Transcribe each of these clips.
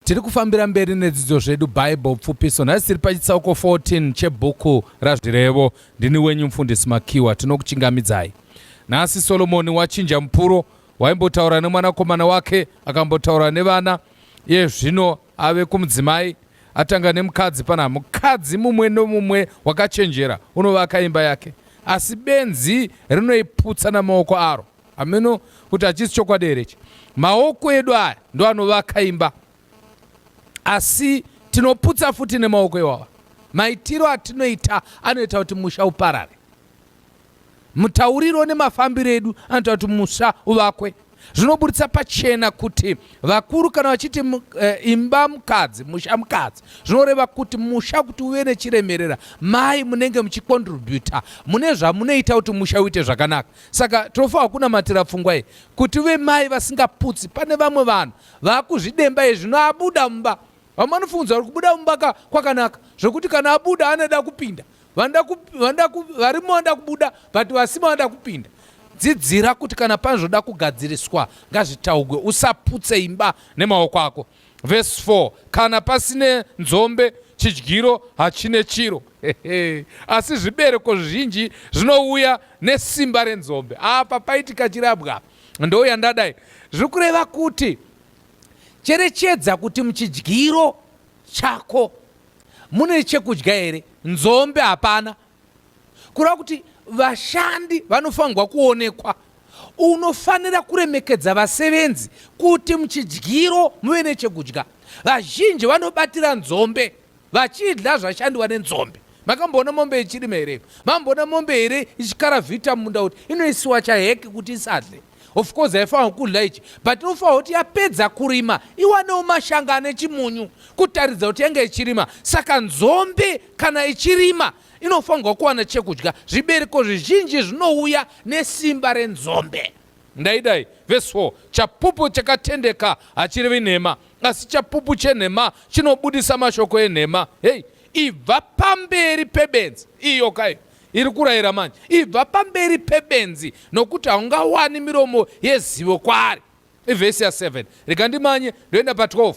Tiri kufambira mberi nedzidzo zvedu Bible Pfupiso. Nhasi tiri pachitsauko 14 chebhuku raZvirevo. Ndini wenyu mufundisi Makiwa, tinokuchingamidzai. Nhasi Solomoni wachinja mupuro, waimbotaura nemwanakomana wake, akambotaura nevana. Iye zvino ave kumudzimai, atanga nemukadzi pana. Mukadzi mumwe nomumwe wakachenjera unovaka imba yake, asi benzi rinoiputsa namaoko aro. Ameno kuti achisi chokwadi here ichi. Maoko edu aya ndo anovaka imba, asi tinoputsa futi nemaoko iwawa. Maitiro atinoita anoita kuti musha uparare. Mutauriro nemafambiro edu anoita kuti musha uvakwe. Zvinobuditsa pachena kuti vakuru kana vachiti imba mukadzi, musha mukadzi, zvinoreva kuti musha kuti uve nechiremerera, mai munenge muchikontributa mune zvamunoita kuti musha uite zvakanaka. Saka tofanira kunamatira pfungwa iyi kuti uve mai vasingaputsi. Pane vamwe vanhu vakuzvidemba izvi zvinoabuda mumba. Vamanofunza kuti kubuda mumba kwakanaka, zvokuti kana abuda anoda kupinda, varimo vanoda kubuda but vasima vanoda kupinda. Dzidzira kuti kana panozoda kugadziriswa ngazvitaugwe, usaputse imba nemaoko ako. Verse 4, kana pasine nzombe chidyiro hachine chiro. Asi zvibereko zvizhinji zvinouya nesimba renzombe. Apa paitika chirabwa ndo yandadai. Zviri kureva kuti cherechedza kuti muchidyiro chako mune chekudya here, nzombe hapana. Kureva kuti vashandi vanofanirwa kuonekwa. Unofanira kuremekedza vasevenzi kuti muchidyiro muve nechekudya. Vazhinji vanobatira nzombe vachidya zvashandiwa nenzombe. Makamboona mombe ichirima here? Mamboona mombe here ichikaravhita munda kuti inoisiwa chaheki kuti isadle? Of course haifanirwa kudya ichi, but inofanirwa kuti yapedza kurima iwanewo mashanga ane chimunyu kutaridza kuti yange ichirima. Saka nzombe kana ichirima inofanirwa kuwana chekudya. Zvibereko zvizhinji zvinouya nesimba renzombe. Ndaidai verse 4, chapupu chakatendeka hachirevi nhema, asi chapupu chenhema chinobudisa mashoko enhema. Hei, ibva pamberi pebenzi. Iyo kai iri kurayira manje, ibva pamberi pebenzi, nokuti haungawani miromo yezivo kwaari. Ivhesi ya7 rikandimanye ndoenda pa12.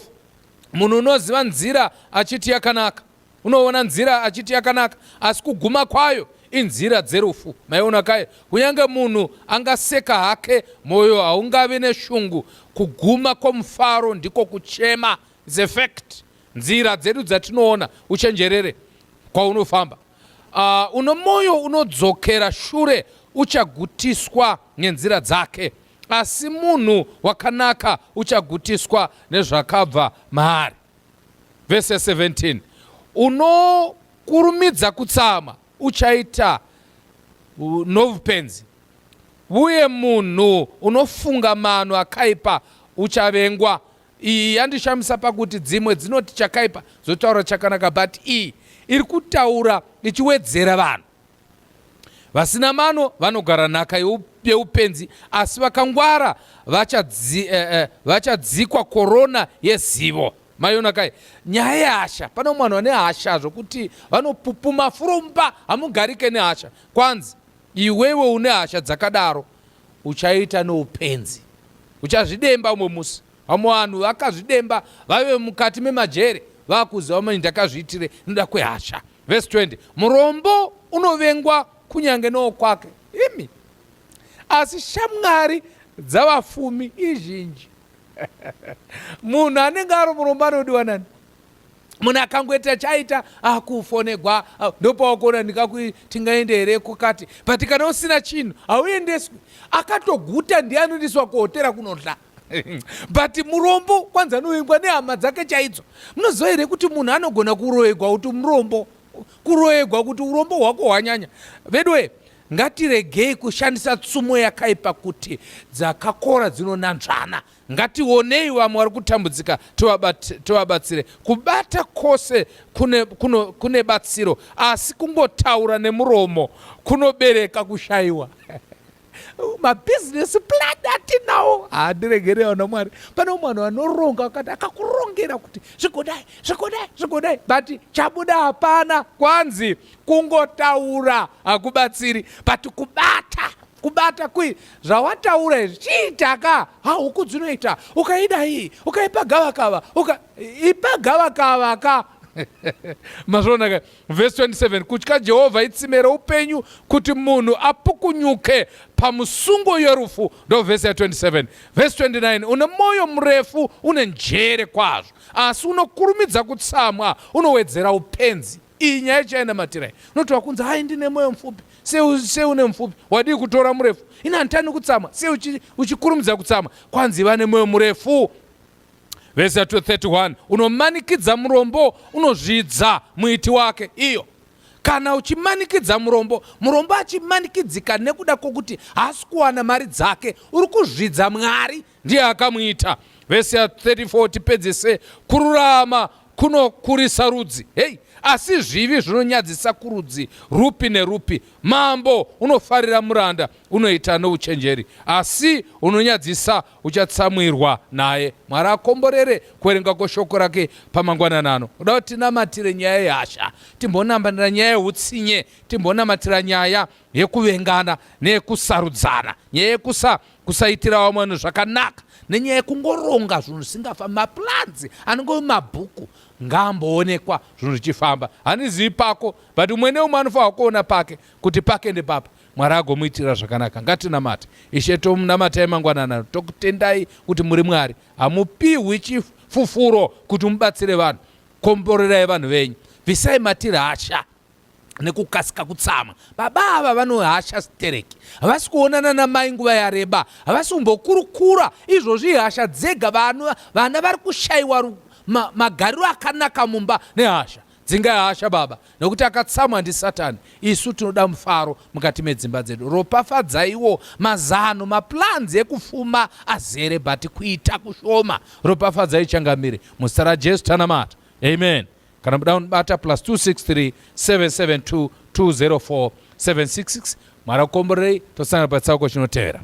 Munhu unoziva nzira achiti yakanaka, unoona nzira achiti yakanaka, asi kuguma kwayo inzira dzerufu. Maiona kai, kunyange munhu angaseka hake moyo haungave neshungu, kuguma kwomufaro ndiko kuchema. It's a fact. Nzira dzedu dzatinoona uchenjerere kwaunofamba. Uno moyo unodzokera shure uchagutiswa nenzira dzake, asi munhu wakanaka uchagutiswa nezvakabva maari. Verse 17, unokurumidza kutsama uchaita novupenzi, uye munhu unofunga mano akaipa uchavengwa. Iyi yandishamisa pakuti dzimwe dzinoti chakaipa zotaura chakanaka, but iyi iri kutaura ichiwedzera vanhu. Vasina mano vanogara nhaka yeupenzi, asi vakangwara vachadzikwa korona yezivo. Maiona kai, nyaya yehasha. Pane mwana ane hasha zvokuti vanopupuma furumba, hamugarike nehasha. Kwanzi iwewe une hasha dzakadaro uchaita noupenzi, uchazvidemba umwe musi. Vamwe vanhu vakazvidemba vave mukati memajere, vakuziva mani ndakazviitire noda kwehasha. Verse 20, murombo unovengwa kunyange nookwake, imi asi shamwari dzavafumi izhinji. Munhu anenge ari murombo anodiwa nani? Munhu akangoita chaita kufonegwa ndopawakuona ndikakuti tingaende here kukati, but kana usina chinhu hauendeswi. Akatoguta ndiye anoendeswa kuhotera kunodla. But murombo kwanza anovengwa nehama dzake chaidzo. Munoziva here kuti munhu anogona kurohegwa kuti murombo, kurohegwa kuti urombo hwako hwanyanya. Vedwe, ngatiregei kushandisa tsumo yakaipa kuti dzakakora dzinonanzvana. Ngationei vamwe vari kutambudzika tovabatsire. Kubata kwose kune batsiro, asi kungotaura nemuromo kunobereka kushayiwa. Mabusiness plan atinawo hadiregerewo naMwari. Pane mwana anoronga akati akakurongera kuti zvigodai, but chabuda hapana. Kwanzi kungotaura hakubatsiri, but kubata kubata kui zvawataura izvi chiitaka huku dzinoita ukaida iyi ukaipa gavakava ipa gavakava ka mazvonaka. Verse 27, kutya Jehovha itsime roupenyu kuti munhu apukunyuke pamusungo yerufu, ndo vhesi ya 27. Verse 29, une mwoyo murefu une njere kwazvo, asi unokurumidza kutsamwa unowedzera upenzi. Iyi nyaya ichainamatirai. Unotova kunzi hai ndine mwoyo mupfupi, seune mupfupi wadii kutora murefu, ina handitani kutsamwa, uchikurumidza kutsamwa. Kwanzi vane mwoyo murefu. Vhesi ya 31, unomanikidza murombo unozvidza muiti wake. Iyo kana uchimanikidza murombo achimanikidzika nekuda kwokuti haasi kuwana mari dzake, uri kuzvidza Mwari ndiye akamuita. Vhesi ya 34, tipedzise, kururama kunokurisa rudzi, asi zvivi zvinonyadzisa kurudzi rupi nerupi. Mambo unofarira muranda unoita nouchenjeri, asi unonyadzisa uchatsamwirwa naye. Mwari akomborere kuverenga kweshoko rake pamangwanana ano. Kuda kuti tinamatire nyaya yehasha, timbonambanira nyaya yeutsinye, timbonamatira nyaya yekuvengana neyekusarudzana, nyaya kusaitira vamwe zvakanaka, nenyaya yekungoronga zvinhu zvisingafambi. Maplanzi anenge mabhuku ngaamboonekwa zvinhu zvichifamba. Handizivi pako, but umwe neumwe anofanira kuona pake kuti pake ndepapa. Mwari agomuitira zvakanaka. Ngatinamate. Ishe tomunamatai mangwanana, tokutendai kuti muri Mwari, hamupiwi chifufuro kuti mubatsire vanhu. Komborerai vanhu venyu, bvisai matira hasha nekukasika kutsama. Baba ava vanohasha stereki, havasi kuonana namai nguva yareba, havasi kumbokurukura. Izvozvi hasha dzega, vana vari kushayiwa magariro akanaka mumba nehasha. Dzingai hasha baba, nekuti akatsamwa ndiSatani. Isu tinoda mufaro mukati medzimba dzedu. Ropafadzaiwo mazano, maplanzi ekufuma azere, but kuita kushoma. Ropafadzai changamire muzita raJesu tanamata, amen. Kana muda kunibata +263 772 204 766. Mwari akomborerei. Tosangana patsauko chinotevera.